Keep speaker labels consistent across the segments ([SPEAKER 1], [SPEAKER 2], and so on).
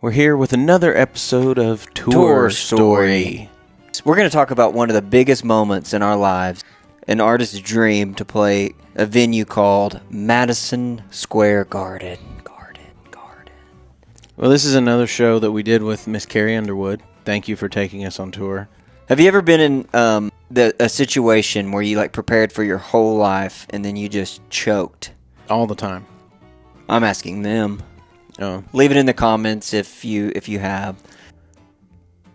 [SPEAKER 1] We're here with another episode of Tour Story.
[SPEAKER 2] We're going to talk about one of the biggest moments in our lives, an artist's dream to play a venue called Madison Square Garden.
[SPEAKER 1] Well, this is another show that we did with Miss Carrie Underwood. Thank you for taking us on tour.
[SPEAKER 2] Have you ever been in a situation where you prepared for your whole life and then you just choked?
[SPEAKER 1] All the time.
[SPEAKER 2] I'm asking them.
[SPEAKER 1] Oh.
[SPEAKER 2] Leave it in the comments if you have.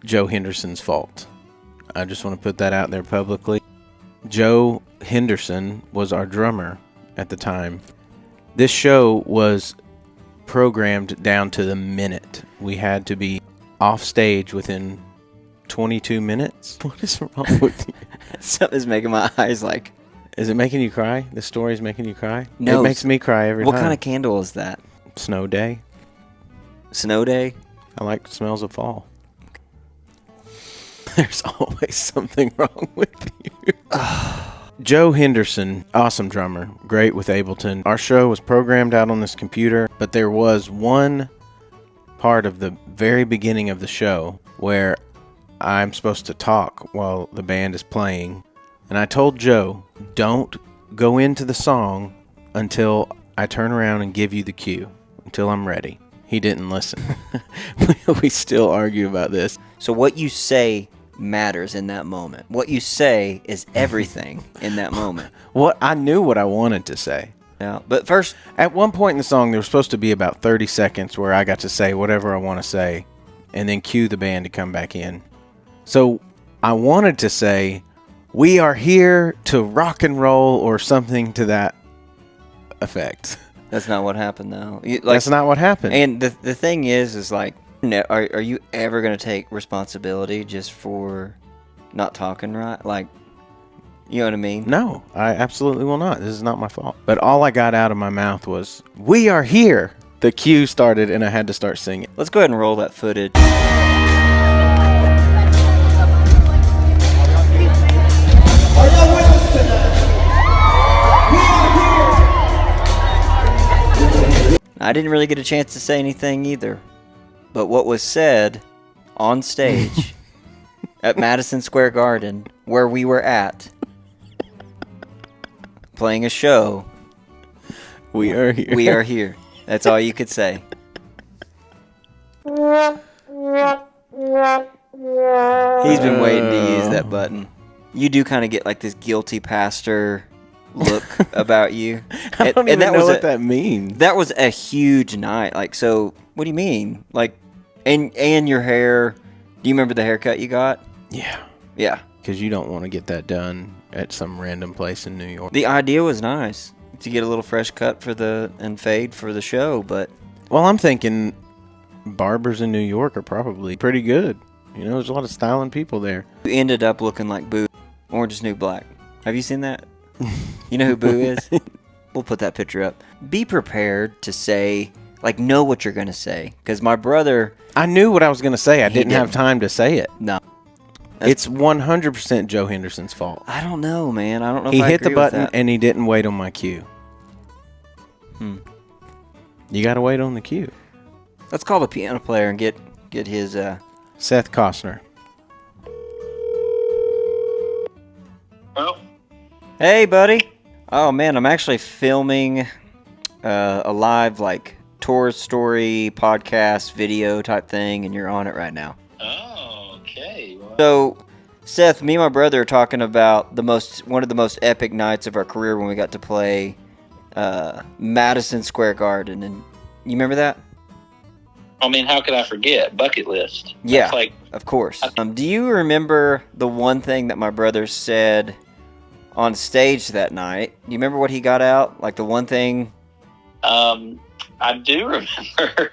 [SPEAKER 1] Joe Henderson's fault. I just want to put that out there publicly. Joe Henderson was our drummer at the time. This show was programmed down to the minute. We had to be off stage within 22 minutes. What is wrong with you?
[SPEAKER 2] Something's making my eyes
[SPEAKER 1] Is it making you cry? The story's making you cry?
[SPEAKER 2] No.
[SPEAKER 1] It makes me cry every time.
[SPEAKER 2] What kind of candle is that?
[SPEAKER 1] Snow day.
[SPEAKER 2] Snow day?
[SPEAKER 1] I like smells of fall. There's always something wrong with you. Joe Henderson, awesome drummer, great with Ableton. Our show was programmed out on this computer, but there was one part of the very beginning of the show where I'm supposed to talk while the band is playing. And I told Joe, don't go into the song until I turn around and give you the cue, until I'm ready. He didn't listen. We still argue about this.
[SPEAKER 2] So what you say matters in that moment. What you say is everything in that moment.
[SPEAKER 1] I knew what I wanted to say.
[SPEAKER 2] Yeah, but first,
[SPEAKER 1] at one point in the song, there was supposed to be about 30 seconds where I got to say whatever I want to say and then cue the band to come back in. So I wanted to say, we are here to rock and roll or something to that effect.
[SPEAKER 2] That's not what happened, though.
[SPEAKER 1] That's not what happened.
[SPEAKER 2] And the thing is are you ever going to take responsibility just for not talking right? You know what I mean?
[SPEAKER 1] No, I absolutely will not. This is not my fault. But all I got out of my mouth was, we are here. The cue started and I had to start singing.
[SPEAKER 2] Let's go ahead and roll that footage.
[SPEAKER 3] Are y'all with us tonight? We are here.
[SPEAKER 2] I didn't really get a chance to say anything either. But what was said on stage at Madison Square Garden, where we were at, playing a show.
[SPEAKER 1] We are here.
[SPEAKER 2] We are here. That's all you could say. He's been waiting to use that button. You do kind of get this guilty pastor look about you.
[SPEAKER 1] I don't even know what that means.
[SPEAKER 2] That was a huge night. So what do you mean? And your hair. Do you remember the haircut you got?
[SPEAKER 1] Yeah.
[SPEAKER 2] Yeah.
[SPEAKER 1] Because you don't want to get that done at some random place in New York.
[SPEAKER 2] The idea was nice to get a little fresh cut and fade for the show, but...
[SPEAKER 1] Well, I'm thinking barbers in New York are probably pretty good. There's a lot of styling people there.
[SPEAKER 2] You ended up looking like Boo, Orange is New Black. Have you seen that? You know who Boo is? We'll put that picture up. Be prepared to say... know what you're going to say. Because my brother...
[SPEAKER 1] I knew what I was going to say. I didn't have time to say it.
[SPEAKER 2] No.
[SPEAKER 1] It's 100% Joe Henderson's fault.
[SPEAKER 2] I don't know, man. I don't know
[SPEAKER 1] if I agree with that. He hit the button
[SPEAKER 2] and
[SPEAKER 1] and he didn't wait on my cue. You got to wait on the cue.
[SPEAKER 2] Let's call the piano player and get his...
[SPEAKER 1] Seth Costner.
[SPEAKER 4] Well.
[SPEAKER 2] Hey, buddy. Oh, man. I'm actually filming a live, tour story, podcast, video type thing, and you're on it right now.
[SPEAKER 4] Oh, okay. Well,
[SPEAKER 2] So, Seth, me and my brother are talking about one of the most epic nights of our career when we got to play Madison Square Garden, and you remember that?
[SPEAKER 4] I mean, how could I forget? Bucket list.
[SPEAKER 2] Yeah,
[SPEAKER 4] That's
[SPEAKER 2] of course. Do you remember the one thing that my brother said on stage that night? Do you remember what he got out? The one thing?
[SPEAKER 4] I do remember.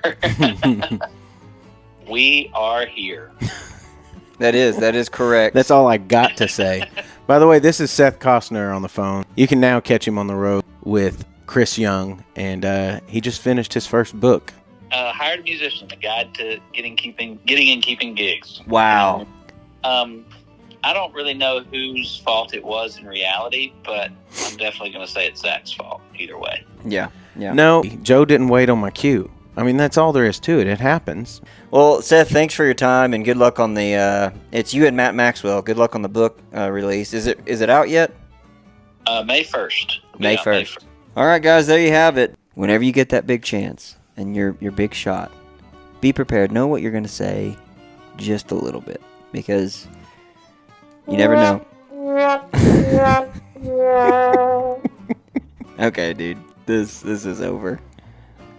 [SPEAKER 4] We are here.
[SPEAKER 2] That is correct.
[SPEAKER 1] That's all I got to say. By the way, this is Seth Costner on the phone. You can now catch him on the road with Chris Young, and he just finished his first book.
[SPEAKER 4] Hired a musician, a guide to getting and keeping gigs.
[SPEAKER 2] Wow.
[SPEAKER 4] I don't really know whose fault it was in reality, but I'm definitely going to say it's Zach's fault either way.
[SPEAKER 2] Yeah.
[SPEAKER 1] No, Joe didn't wait on my cue. I mean, that's all there is to it. It happens.
[SPEAKER 2] Well, Seth, thanks for your time and good luck on the. It's you and Matt Maxwell. Good luck on the book release. Is it out yet?
[SPEAKER 4] May 1st.
[SPEAKER 2] May 1st. All right, guys, there you have it. Whenever you get that big chance and your big shot, be prepared. Know what you're going to say just a little bit because you never know. Okay, dude. This is over.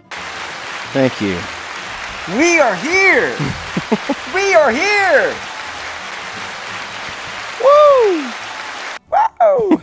[SPEAKER 1] Thank you.
[SPEAKER 2] We are here! We are here! Woo! Wow!